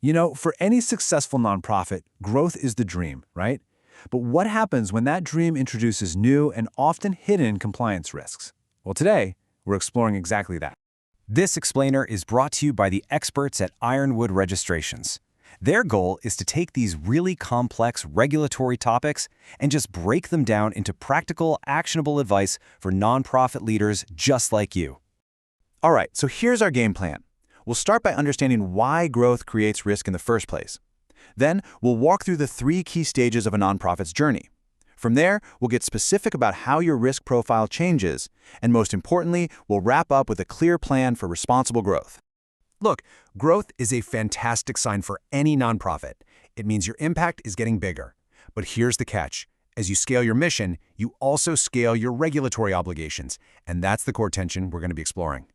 You know, for any successful nonprofit, growth is the dream, right? But what happens when that dream introduces new and often hidden compliance risks? Well, today, we're exploring exactly that. This explainer is brought to you by the experts at Ironwood Registrations. Their goal is to take these really complex regulatory topics and just break them down into practical, actionable advice for nonprofit leaders just like you. All right, so here's our game plan. We'll start by understanding why growth creates risk in the first place. Then, we'll walk through the 3 key stages of a nonprofit's journey. From there, we'll get specific about how your risk profile changes, and most importantly, we'll wrap up with a clear plan for responsible growth. Look, growth is a fantastic sign for any nonprofit. It means your impact is getting bigger. But here's the catch. As you scale your mission, you also scale your regulatory obligations, and that's the core tension we're going to be exploring.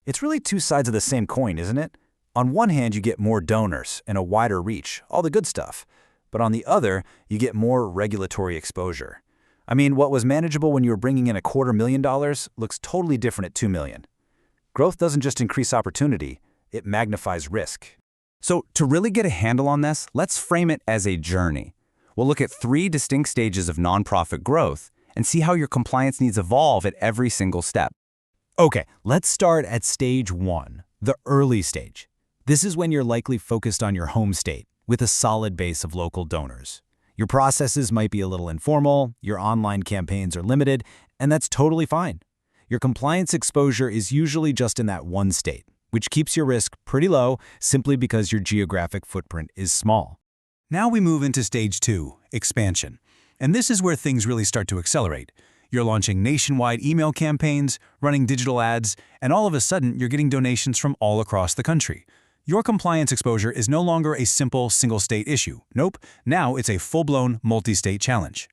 It's really 2 sides of the same coin, isn't it? On one hand, you get more donors and a wider reach, all the good stuff. But on the other, you get more regulatory exposure. I mean, what was manageable when you were bringing in $250,000 looks totally different at $2 million. Growth doesn't just increase opportunity, it magnifies risk. So to really get a handle on this, let's frame it as a journey. We'll look at 3 distinct stages of nonprofit growth and see how your compliance needs evolve at every single step. Okay, let's start at stage 1, the early stage. This is when you're likely focused on your home state, with a solid base of local donors. Your processes might be a little informal, your online campaigns are limited, and that's totally fine. Your compliance exposure is usually just in that one state, which keeps your risk pretty low simply because your geographic footprint is small. Now we move into stage 2, expansion. And this is where things really start to accelerate. You're launching nationwide email campaigns, running digital ads, and all of a sudden you're getting donations from all across the country. Your compliance exposure is no longer a simple single-state issue. Nope, now it's a full-blown multi-state challenge.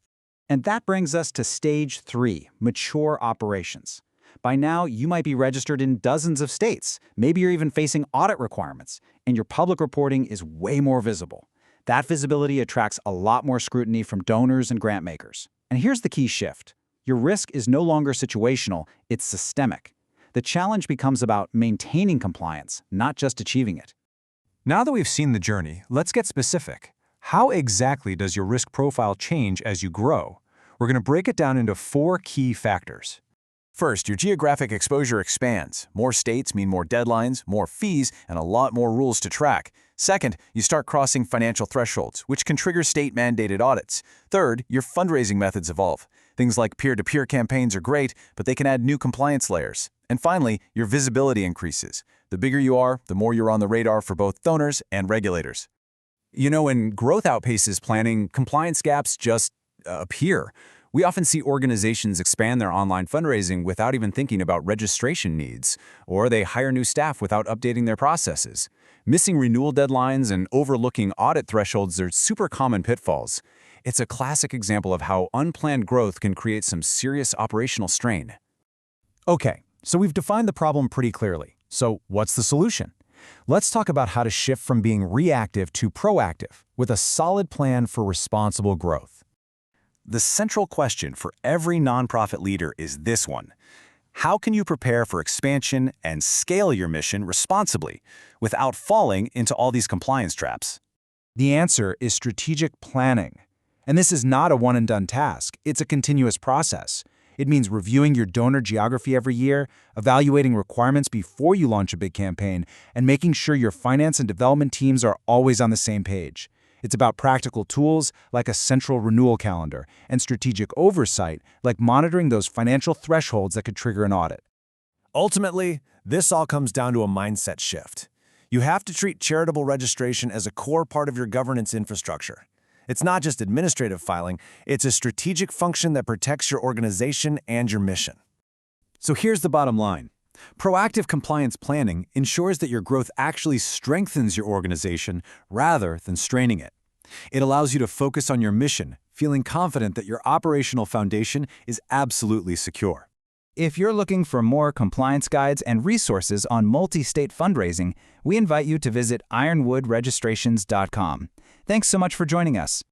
And that brings us to stage 3, mature operations. By now, you might be registered in dozens of states. Maybe you're even facing audit requirements, and your public reporting is way more visible. That visibility attracts a lot more scrutiny from donors and grant makers. And here's the key shift. Your risk is no longer situational, it's systemic. The challenge becomes about maintaining compliance, not just achieving it. Now that we've seen the journey, let's get specific. How exactly does your risk profile change as you grow? We're going to break it down into 4 key factors. First, your geographic exposure expands. More states mean more deadlines, more fees, and a lot more rules to track. Second, you start crossing financial thresholds, which can trigger state-mandated audits. Third, your fundraising methods evolve. Things like peer-to-peer campaigns are great, but they can add new compliance layers. And finally, your visibility increases. The bigger you are, the more you're on the radar for both donors and regulators. You know, when growth outpaces planning, compliance gaps just appear. We often see organizations expand their online fundraising without even thinking about registration needs, or they hire new staff without updating their processes. Missing renewal deadlines and overlooking audit thresholds are super common pitfalls. It's a classic example of how unplanned growth can create some serious operational strain. Okay, so we've defined the problem pretty clearly. So what's the solution? Let's talk about how to shift from being reactive to proactive with a solid plan for responsible growth. The central question for every nonprofit leader is this one. How can you prepare for expansion and scale your mission responsibly without falling into all these compliance traps? The answer is strategic planning. And this is not a one-and-done task. It's a continuous process. It means reviewing your donor geography every year, evaluating requirements before you launch a big campaign, and making sure your finance and development teams are always on the same page. It's about practical tools like a central renewal calendar and strategic oversight like monitoring those financial thresholds that could trigger an audit. Ultimately, this all comes down to a mindset shift. You have to treat charitable registration as a core part of your governance infrastructure. It's not just administrative filing, it's a strategic function that protects your organization and your mission. So here's the bottom line. Proactive compliance planning ensures that your growth actually strengthens your organization rather than straining it. It allows you to focus on your mission, feeling confident that your operational foundation is absolutely secure. If you're looking for more compliance guides and resources on multi-state fundraising, we invite you to visit ironwoodregistrations.com. Thanks so much for joining us.